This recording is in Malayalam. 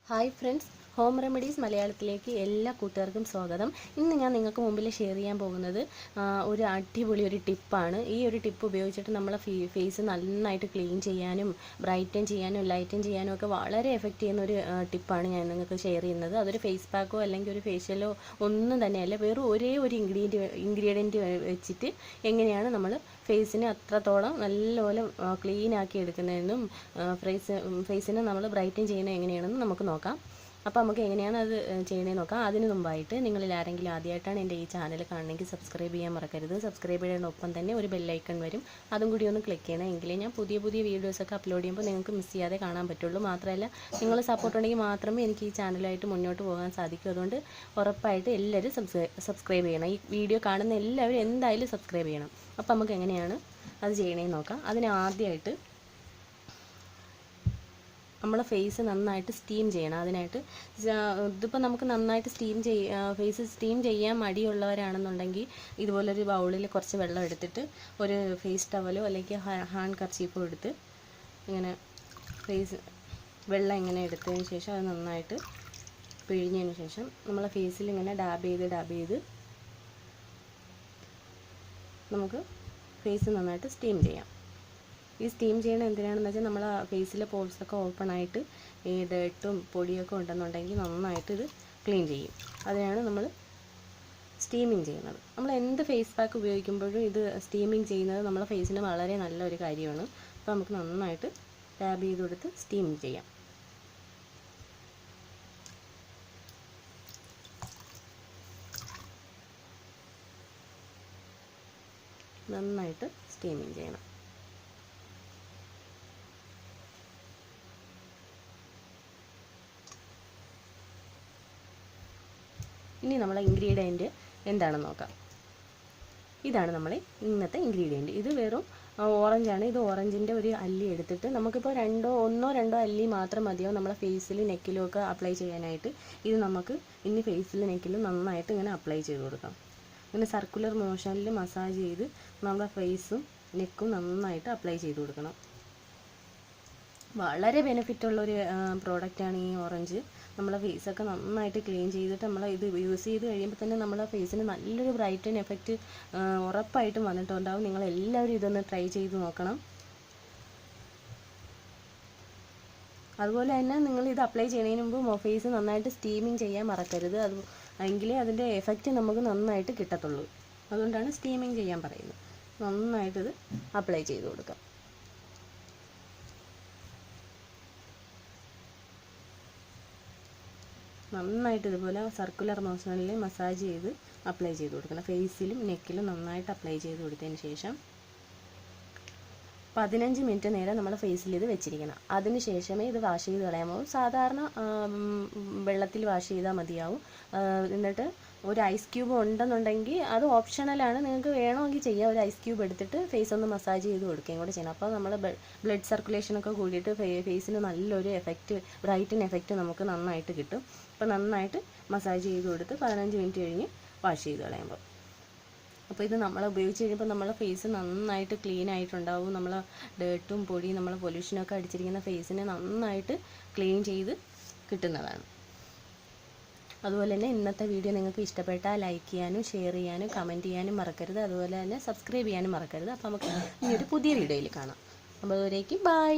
ഹായ് ഫ്രണ്ട്സ്, ഹോം റെമഡീസ് മലയാളത്തിലേക്ക് എല്ലാ കൂട്ടുകാർക്കും സ്വാഗതം. ഇന്ന് ഞാൻ നിങ്ങൾക്ക് മുമ്പിൽ ഷെയർ ചെയ്യാൻ പോകുന്നത് ഒരു അടിപൊളി ഒരു ടിപ്പാണ്. ഈ ഒരു ടിപ്പ് ഉപയോഗിച്ചിട്ട് നമ്മളെ ഫേസ് നന്നായിട്ട് ക്ലീൻ ചെയ്യാനും ബ്രൈറ്റൻ ചെയ്യാനും ലൈറ്റൻ ചെയ്യാനും ഒക്കെ വളരെ എഫക്റ്റ് ചെയ്യുന്ന ഒരു ടിപ്പാണ് ഞാൻ നിങ്ങൾക്ക് ഷെയർ ചെയ്യുന്നത്. അതൊരു ഫേസ് പാക്കോ അല്ലെങ്കിൽ ഒരു ഫേഷ്യലോ ഒന്നും തന്നെയല്ല, വെറും ഒരേ ഒരു ഇൻഗ്രീഡിയൻറ്റ് വെച്ചിട്ട് എങ്ങനെയാണ് നമ്മൾ ഫേസിനെ അത്രത്തോളം നല്ലപോലെ ക്ലീൻ ആക്കി എടുക്കുന്നതെന്നും ഫേസിനെ നമ്മൾ ബ്രൈറ്റൻ ചെയ്യുന്നത് എങ്ങനെയാണെന്ന് നമുക്ക് നോക്കാം. അപ്പോൾ നമുക്ക് എങ്ങനെയാണ് അത് ചെയ്യണമെന്ന് നോക്കാം. അതിന് മുമ്പായിട്ട് നിങ്ങളിൽ ആരെങ്കിലും ആദ്യമായിട്ടാണ് എൻ്റെ ഈ ചാനൽ കാണണമെങ്കിൽ സബ്സ്ക്രൈബ് ചെയ്യാൻ മറക്കരുത്. സബ്സ്ക്രൈബ് ചെയ്യുന്നതിനൊപ്പം തന്നെ ഒരു ബെല്ലൈക്കൺ വരും, അതും കൂടി ഒന്ന് ക്ലിക്ക് ചെയ്യണം. എങ്കിലേ ഞാൻ പുതിയ വീഡിയോസൊക്കെ അപ്ലോഡ് ചെയ്യുമ്പോൾ നിങ്ങൾക്ക് മിസ് ചെയ്യാതെ കാണാൻ പറ്റുള്ളൂ. മാത്രമല്ല, നിങ്ങൾ സപ്പോർട്ട് ഉണ്ടെങ്കിൽ മാത്രമേ എനിക്ക് ഈ ചാനലായിട്ട് മുന്നോട്ട് പോകാൻ സാധിക്കൂ. അതുകൊണ്ട് ഉറപ്പായിട്ട് എല്ലാവരും സബ്സ്ക്രൈബ് ചെയ്യണം. ഈ വീഡിയോ കാണുന്ന എല്ലാവരും എന്തായാലും സബ്സ്ക്രൈബ് ചെയ്യണം. അപ്പോൾ നമുക്ക് എങ്ങനെയാണ് അത് ചെയ്യണമെന്ന് നോക്കാം. അതിന് ആദ്യമായിട്ട് നമ്മളെ ഫേസ് നന്നായിട്ട് സ്റ്റീം ചെയ്യണം. അതിനായിട്ട് ഇതിപ്പോൾ നമുക്ക് നന്നായിട്ട് ഫേസ് സ്റ്റീം ചെയ്യാൻ മടിയുള്ളവരാണെന്നുണ്ടെങ്കിൽ ഇതുപോലൊരു ബൗളിൽ കുറച്ച് വെള്ളം എടുത്തിട്ട് ഒരു ഫേസ് ടവലോ അല്ലെങ്കിൽ ഹാൻഡ് കർച്ചീഫോ എടുത്ത് ഇങ്ങനെ വെള്ളം ഇങ്ങനെ എടുത്തതിന് ശേഷം അത് നന്നായിട്ട് പിഴിഞ്ഞതിന് ശേഷം നമ്മളെ ഫേസിൽ ഇങ്ങനെ ഡാബ് ചെയ്ത് നമുക്ക് ഫേസ് നന്നായിട്ട് സ്റ്റീം ചെയ്യാം. ഈ സ്റ്റീം ചെയ്യണത് എന്തിനാണെന്ന് വെച്ചാൽ നമ്മളെ ഫേസിലെ പോർസൊക്കെ ഓപ്പൺ ആയിട്ട് ഈ ഡേർട്ടും പൊടിയൊക്കെ ഉണ്ടെന്നുണ്ടെങ്കിൽ നന്നായിട്ട് ഇത് ക്ലീൻ ചെയ്യും. അതിനാണ് നമ്മൾ സ്റ്റീമിങ് ചെയ്യുന്നത്. നമ്മൾ എന്ത് ഫേസ് പാക്ക് ഉപയോഗിക്കുമ്പോഴും ഇത് സ്റ്റീമിങ് ചെയ്യുന്നത് നമ്മളെ ഫേസിന് വളരെ നല്ലൊരു കാര്യമാണ്. അപ്പോൾ നമുക്ക് നന്നായിട്ട് ടാബ് ചെയ്ത് കൊടുത്ത് സ്റ്റീമിങ് ചെയ്യാം. നന്നായിട്ട് സ്റ്റീമിങ് ചെയ്യണം. ഇനി നമ്മളെ ഇൻഗ്രീഡിയൻറ്റ് എന്താണെന്ന് നോക്കാം. ഇതാണ് നമ്മളെ ഇന്നത്തെ ഇൻഗ്രീഡിയൻറ്റ്. ഇത് വെറും ഓറഞ്ചാണ്. ഇത് ഓറഞ്ചിൻ്റെ ഒരു അല്ലി എടുത്തിട്ട് നമുക്കിപ്പോൾ ഒന്നോ രണ്ടോ അല്ലി മാത്രം മതിയാവും നമ്മളെ ഫേസിൽ നെക്കിലും ഒക്കെ അപ്ലൈ ചെയ്യാനായിട്ട്. ഇത് നമുക്ക് ഇനി ഫേസിൽ നെക്കിലും നന്നായിട്ട് ഇങ്ങനെ അപ്ലൈ ചെയ്ത് കൊടുക്കാം. ഇങ്ങനെ സർക്കുലർ മോഷനിൽ മസാജ് ചെയ്ത് നമ്മുടെ ഫേസും നെക്കും നന്നായിട്ട് അപ്ലൈ ചെയ്ത് കൊടുക്കണം. വളരെ ബെനിഫിറ്റുള്ളൊരു പ്രോഡക്റ്റാണ് ഈ ഓറഞ്ച്. നമ്മളെ ഫേസൊക്കെ നന്നായിട്ട് ക്ലീൻ ചെയ്തിട്ട് നമ്മൾ ഇത് യൂസ് ചെയ്ത് കഴിയുമ്പോൾ തന്നെ നമ്മളെ ഫേസിന് നല്ലൊരു ബ്രൈറ്റൻ എഫക്റ്റ് ഉറപ്പായിട്ടും വന്നിട്ടുണ്ടാവും. നിങ്ങളെല്ലാവരും ഇതൊന്ന് ട്രൈ ചെയ്ത് നോക്കണം. അതുപോലെ തന്നെ നിങ്ങൾ ഇത് അപ്ലൈ ചെയ്യുന്നതിന് മുമ്പ് ഫേസ് നന്നായിട്ട് സ്റ്റീമിങ് ചെയ്യാൻ മറക്കരുത്. എങ്കിലേ അതിൻ്റെ എഫക്റ്റ് നമുക്ക് നന്നായിട്ട് കിട്ടത്തുള്ളൂ. അതുകൊണ്ടാണ് സ്റ്റീമിങ് ചെയ്യാൻ പറയുന്നത്. നന്നായിട്ടിത് അപ്ലൈ ചെയ്ത് കൊടുക്കാം. നന്നായിട്ട് ഇതുപോലെ സർക്കുലർ മോഷനിൽ മസാജ് ചെയ്ത് അപ്ലൈ ചെയ്ത് കൊടുക്കണം. ഫേസിലും നെക്കിലും നന്നായിട്ട് അപ്ലൈ ചെയ്ത് കൊടുത്തതിന് ശേഷം 15 മിനിറ്റ് നേരം നമ്മൾ ഫേസിൽ ഇത് വെച്ചിരിക്കണം. അതിന് ശേഷമേ ഇത് വാഷ് ചെയ്ത് കളയാമോ. സാധാരണ വെള്ളത്തിൽ വാഷ് ചെയ്താൽ മതിയാവും. എന്നിട്ട് ഒരു ഐസ് ക്യൂബ് ഉണ്ടെന്നുണ്ടെങ്കിൽ അത് ഓപ്ഷണലാണ്, നിങ്ങൾക്ക് വേണമെങ്കിൽ ചെയ്യാം. ഒരു ഐസ് ക്യൂബ് എടുത്തിട്ട് ഫേസ് ഒന്ന് മസാജ് ചെയ്ത് കൊടുക്കുകയും കൂടെ ചെയ്യണം. അപ്പോൾ നമ്മൾ ബ്ലഡ് സർക്കുലേഷനൊക്കെ കൂടിയിട്ട് ഫേസിന് നല്ലൊരു ബ്രൈറ്റൻ എഫക്റ്റ് നമുക്ക് നന്നായിട്ട് കിട്ടും. അപ്പോൾ നന്നായിട്ട് മസാജ് ചെയ്ത് കൊടുത്ത് 15 മിനിറ്റ് കഴിഞ്ഞ് വാഷ് ചെയ്ത് കളയുമ്പോൾ. അപ്പോൾ ഇത് നമ്മൾ ഉപയോഗിച്ച് കഴിയുമ്പോൾ നമ്മളെ ഫേസ് നന്നായിട്ട് ക്ലീൻ ആയിട്ടുണ്ടാവും. നമ്മളെ ഡേർട്ടും പൊടിയും നമ്മളെ പൊല്യൂഷനൊക്കെ അടിച്ചിരിക്കുന്ന ഫേസിനെ നന്നായിട്ട് ക്ലീൻ ചെയ്ത് കിട്ടുന്നതാണ്. അതുപോലെ തന്നെ ഇന്നത്തെ വീഡിയോ നിങ്ങൾക്ക് ഇഷ്ടപ്പെട്ടാൽ ലൈക്ക് ചെയ്യാനും ഷെയർ ചെയ്യാനും കമൻറ്റ് ചെയ്യാനും മറക്കരുത്. അതുപോലെ തന്നെ സബ്സ്ക്രൈബ് ചെയ്യാനും മറക്കരുത്. അപ്പോൾ നമുക്ക് ഈ ഒരു പുതിയ വീഡിയോയിൽ കാണാം. അപ്പോൾ അതുവരേക്കും ബൈ.